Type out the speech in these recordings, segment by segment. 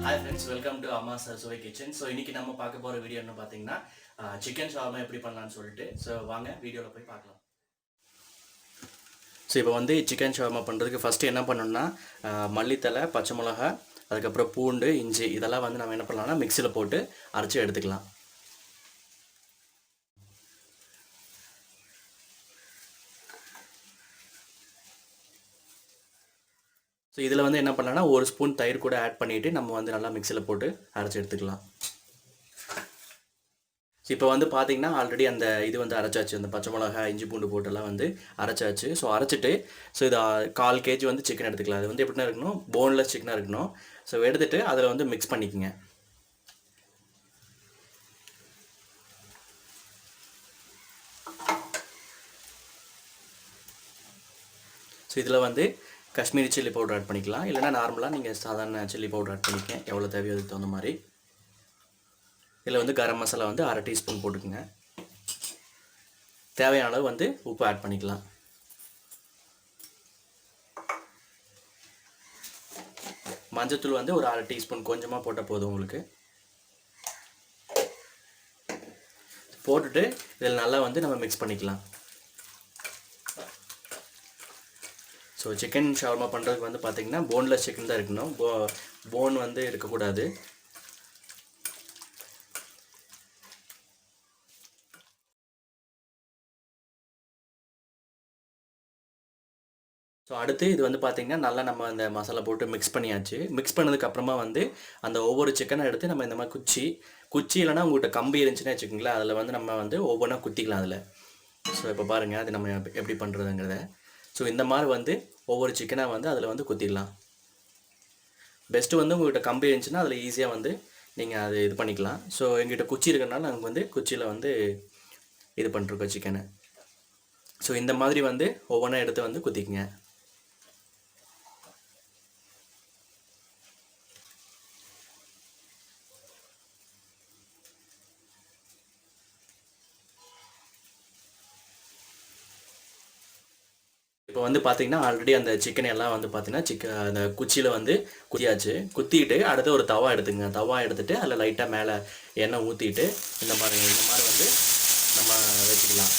Hi friends, welcome to Amma's Suwai Kitchen. So இன்னைக்கு நம்ம பார்க்க போற வீடியோ என்ன பாத்தீங்கன்னா சிக்கன் ஷவர்மா எப்படி பண்ணலாம்னு சொல்லிட்டு சோ வாங்க வீடியோல போய் பார்க்கலாம். ஸோ இப்போ வந்து சிக்கன் ஷவர்மா பண்ணுறதுக்கு ஃபஸ்ட்டு என்ன பண்ணணும்னா மல்லித்தலை, பச்சை மிளகா, அதுக்கப்புறம் பூண்டு, இஞ்சி இதெல்லாம் வந்து நம்ம என்ன பண்ணலாம்னா மிக்சியில் போட்டு அரைச்சி எடுத்துக்கலாம். ஸோ இதில் வந்து என்ன பண்ணலாம்னா ஒரு ஸ்பூன் தயிர் கூட ஆட் பண்ணிவிட்டு நம்ம வந்து நல்லா மிக்சியில் போட்டு அரைச்சி எடுத்துக்கலாம். ஸோ இப்போ வந்து பார்த்தீங்கன்னா ஆல்ரெடி அந்த இது வந்து அரைச்சாச்சு, அந்த பச்சை மிளகா, இஞ்சி பூண்டு போட்டெல்லாம் வந்து அரைச்சாச்சு. ஸோ அரைச்சிட்டு ஸோ இது 1/4 kg வந்து சிக்கன் எடுத்துக்கலாம். அது வந்து எப்படின்னா இருக்கணும், போன்லெஸ் சிக்கனாக இருக்கணும். ஸோ எடுத்துகிட்டு அதில் வந்து மிக்ஸ் பண்ணிக்கோங்க. ஸோ இதில் வந்து காஷ்மீரி சில்லி பவுடர் ஆட் பண்ணிக்கலாம், இல்லைனா நார்மலாக நீங்கள் சாதாரண சில்லி பவுடர் ஆட் பண்ணிக்கங்க, எவ்வளோ தேவையோ அதுக்கு தகுந்த மாதிரி. இதில் வந்து கரம் மசாலா வந்து 1/2 டீஸ்பூன் போட்டுக்குங்க. தேவையான அளவு வந்து உப்பு ஆட் பண்ணிக்கலாம். மஞ்சத்தூள் வந்து ஒரு 1/2 டீஸ்பூன் கொஞ்சமாக போட்டால் போதும் உங்களுக்கு. போட்டுட்டு இதில் நல்லா வந்து நம்ம மிக்ஸ் பண்ணிக்கலாம். ஸோ சிக்கன் ஷவர்மா பண்ணுறதுக்கு வந்து பார்த்திங்கன்னா போன்லெஸ் சிக்கன் தான் இருக்கணும், போன் வந்து இருக்கக்கூடாது. ஸோ அடுத்து இது வந்து பார்த்திங்கன்னா நல்லா நம்ம அந்த மசாலா போட்டு மிக்ஸ் பண்ணியாச்சு. மிக்ஸ் பண்ணதுக்கப்புறமா வந்து அந்த ஒவ்வொரு சிக்கனை எடுத்து நம்ம இந்த மாதிரி குச்சி இல்லைனா உங்கள்கிட்ட கம்பி இருந்துச்சுன்னா வச்சுக்கோங்களேன், அதில் வந்து நம்ம வந்து ஒவ்வொன்றா குத்திக்கலாம் அதில். ஸோ இப்போ பாருங்கள் அது நம்ம எப்படி பண்ணுறதுங்கிறத. ஸோ இந்த மாதிரி வந்து ஒவ்வொரு சிக்கனாக வந்து அதில் வந்து குத்திடலாம். பெஸ்ட்டு வந்து உங்கள்கிட்ட கம்பி இருந்துச்சுன்னா அதில் ஈஸியாக வந்து நீங்கள் அது இது பண்ணிக்கலாம். ஸோ எங்கள்கிட்ட குச்சி இருக்கிறனால நாங்கள் வந்து குச்சியில் வந்து இது பண்ணிருக்கோம் சிக்கனை. ஸோ இந்த மாதிரி வந்து ஒவ்வொன்றா எடுத்து வந்து குத்திக்குங்க. இப்போ வந்து பார்த்திங்கன்னா ஆல்ரெடி அந்த சிக்கன் எல்லாம் வந்து பார்த்திங்கன்னா அந்த குச்சியில் வந்து குத்தியாச்சு. குத்திட்டு அடுத்து ஒரு தவா எடுத்துங்க. தவா எடுத்துகிட்டு அதில் லைட்டாக மேலே எண்ணெய் ஊற்றிட்டு இந்த மாதிரி வந்து நம்ம வச்சுக்கலாம்.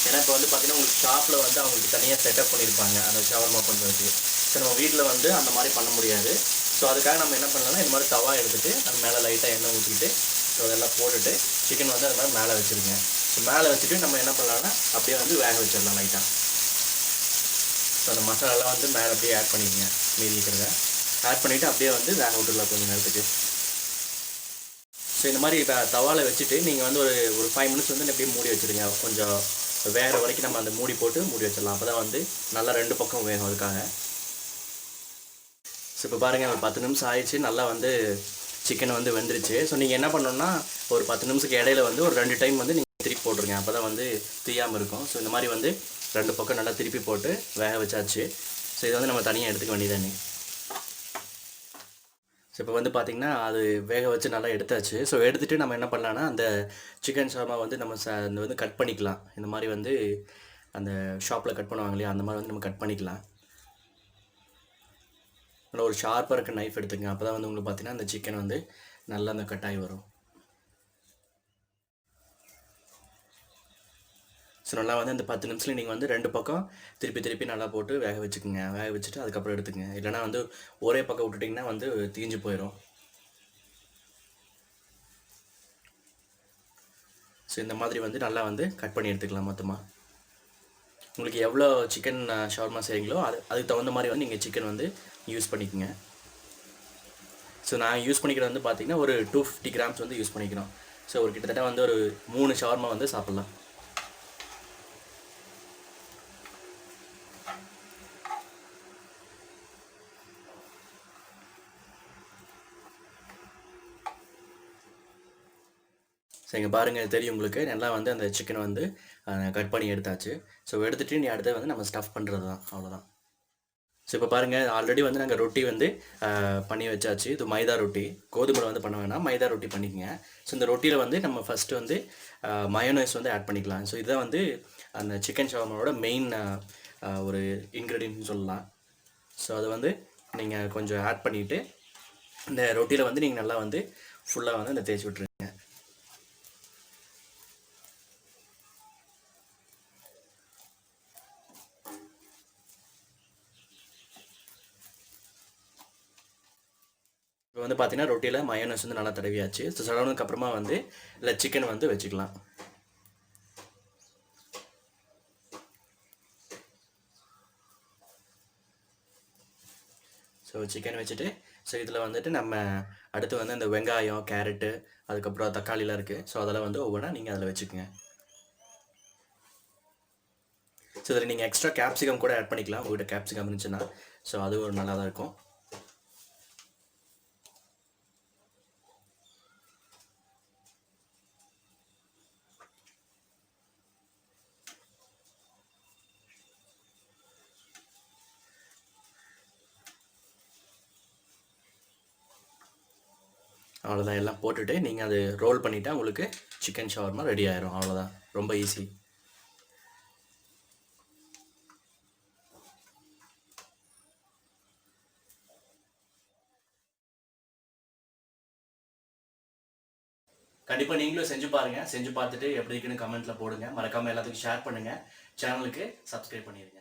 ஏன்னா இப்போ வந்து பார்த்திங்கன்னா உங்களுக்கு ஷாப்பில் வந்து அவங்களுக்கு தனியாக செட்டப் பண்ணியிருப்பாங்க அந்த ஷவர்மா பண்ணுறதுக்கு. ஸோ நம்ம வீட்டில் வந்து அந்த மாதிரி பண்ண முடியாது. ஸோ அதுக்காக நம்ம என்ன பண்ணலாம்னா இந்த மாதிரி தவா எடுத்துகிட்டு அது மேலே லைட்டாக எண்ணெய் ஊற்றிட்டு ஸோ அதெல்லாம் போட்டுட்டு சிக்கன் வந்து அது மாதிரி மேலே வச்சுருங்க. ஸோ மேலே வச்சுட்டு நம்ம என்ன பண்ணலாம்னா அப்படியே வந்து வேக வச்சிடலாம் லைட்டாக. ஸோ அந்த மசாலாலாம் வந்து மேலே அப்படியே ஆட் பண்ணிக்கங்க. மீதி இருக்கிறத ஆட் பண்ணிவிட்டு அப்படியே வந்து வேக விட்டுடலாம் கொஞ்சம் நேரத்துக்கு. ஸோ இந்த மாதிரி தவாவில் வச்சுட்டு நீங்கள் வந்து ஒரு 5 மினிட்ஸ் வந்து அப்படியே மூடி வச்சுருங்க. கொஞ்சம் வேகிற வரைக்கும் நம்ம அந்த மூடி போட்டு மூடி வச்சிடலாம். அப்போ தான் வந்து நல்லா 2 பக்கம் வேகும் அதுக்காக. ஸோ இப்போ பாருங்கள் ஒரு 10 நிமிஷம் ஆயிடுச்சு. நல்லா வந்து சிக்கன் வந்து வெந்துருச்சு. ஸோ நீங்கள் என்ன பண்ணணுன்னா ஒரு 10 நிமிஷத்துக்கு இடையில வந்து ஒரு 2 டைம் வந்து நீங்கள் திருப்பி போட்டுருங்க. அப்போ தான் வந்து தீயாமல் இருக்கும். ஸோ இந்த மாதிரி வந்து 2 பக்கம் நல்லா திருப்பி போட்டு வேக வச்சாச்சு. ஸோ இதை வந்து நம்ம தனியாக எடுத்துக்க வேண்டியதானே. ஸோ இப்போ வந்து பார்த்திங்கன்னா அது வேக வச்சு நல்லா எடுத்தாச்சு. ஸோ எடுத்துகிட்டு நம்ம என்ன பண்ணலான்னா அந்த சிக்கன் ஷவர்மா வந்து நம்ம இந்த வந்து கட் பண்ணிக்கலாம். இந்த மாதிரி வந்து அந்த ஷாப்பில் கட் பண்ணுவாங்க இல்லையா, அந்த மாதிரி வந்து நம்ம கட் பண்ணிக்கலாம். நல்லா ஒரு ஷார்ப்பாக இருக்க நைஃப் எடுத்துங்க. அப்போ தான் வந்து உங்களுக்கு பார்த்திங்கன்னா அந்த சிக்கன் வந்து நல்லா அந்த கட்டாகி வரும். ஸோ நல்லா வந்து அந்த 10 நிமிஷத்தில் நீங்கள் வந்து 2 பக்கம் திருப்பி நல்லா போட்டு வேக வச்சுக்கோங்க. வேக வச்சுட்டு அதுக்கப்புறம் எடுத்துக்கங்க. இல்லைனா வந்து ஒரே பக்கம் விட்டுட்டிங்கன்னா வந்து தீஞ்சு போயிடும். ஸோ இந்த மாதிரி வந்து நல்லா வந்து கட் பண்ணி எடுத்துக்கலாம் மொத்தமாக. உங்களுக்கு எவ்வளோ சிக்கன் ஷவர்மா செய்கிறீங்களோ அதுக்கு தகுந்த மாதிரி வந்து நீங்கள் சிக்கன் வந்து யூஸ் பண்ணிக்கோங்க. ஸோ நான் யூஸ் பண்ணிக்கிறது வந்து பார்த்திங்கன்னா ஒரு 250 கிராம்ஸ் வந்து யூஸ் பண்ணிக்கிறோம். ஸோ ஒரு கிட்டத்தட்ட வந்து ஒரு 3 ஷவர்மா வந்து சாப்பிட்லாம். ஸோ இங்கே பாருங்கள் தெரியும் உங்களுக்கு, நல்லா வந்து அந்த சிக்கனை வந்து கட் பண்ணி எடுத்தாச்சு. ஸோ எடுத்துகிட்டு நீ அடுத்து வந்து நம்ம ஸ்டஃப் பண்ணுறது தான், அவ்வளோதான். ஸோ இப்போ பாருங்கள் ஆல்ரெடி வந்து நாங்கள் ரொட்டி வந்து பண்ணி வச்சாச்சு. இது மைதா ரொட்டி, கோதுமை வந்து பண்ண வேணாம், மைதா ரொட்டி பண்ணிக்கங்க. ஸோ இந்த ரொட்டியில் வந்து நம்ம ஃபஸ்ட்டு வந்து மயோனைஸ் வந்து ஆட் பண்ணிக்கலாம். ஸோ இதுதான் வந்து அந்த சிக்கன் ஷவர்மாவோட மெயின் ஒரு இன்க்ரீடியன்ட்னு சொல்லலாம். ஸோ அதை வந்து நீங்கள் கொஞ்சம் ஆட் பண்ணிவிட்டு இந்த ரொட்டியில் வந்து நீங்கள் நல்லா வந்து ஃபுல்லாக வந்து இந்த தேய்ச்சி விட்ருங்க. இப்போ வந்து பார்த்தீங்கன்னா ரொட்டியில் மயோனஸ் வந்து நல்லா தடவியாச்சு. ஸோ தடவினதுக்கப்புறமா வந்து இல்லை சிக்கன் வந்து வச்சுக்கலாம். ஸோ சிக்கன் வச்சுட்டு ஸோ இதில் வந்துட்டு நம்ம அடுத்து வந்து இந்த வெங்காயம், கேரட்டு, அதுக்கப்புறம் தக்காளிலாம் இருக்குது. ஸோ அதெல்லாம் வந்து ஒவ்வொன்றா நீங்கள் அதில் வச்சுக்கோங்க. ஸோ இதில் நீங்கள் எக்ஸ்ட்ரா கேப்சிகம் கூட ஆட் பண்ணிக்கலாம் உங்கள்கிட்ட கேப்சிகம் இருந்துச்சுன்னா. ஸோ அது ஒரு நல்லா தான் இருக்கும். அவ்வளோதான், எல்லாம் போட்டுட்டு நீங்கள் அது ரோல் பண்ணிவிட்டால் உங்களுக்கு சிக்கன் ஷவர்மா ரெடி ஆயிரும். அவ்வளோதான், ரொம்ப ஈஸி. கண்டிப்பாக நீங்களும் செஞ்சு பாருங்கள். செஞ்சு பார்த்துட்டு எப்படி இருக்குன்னு கமெண்ட்டில் போடுங்க. மறக்காமல் எல்லாத்துக்கும் ஷேர் பண்ணுங்கள். சேனலுக்கு சப்ஸ்கிரைப் பண்ணிடுங்க.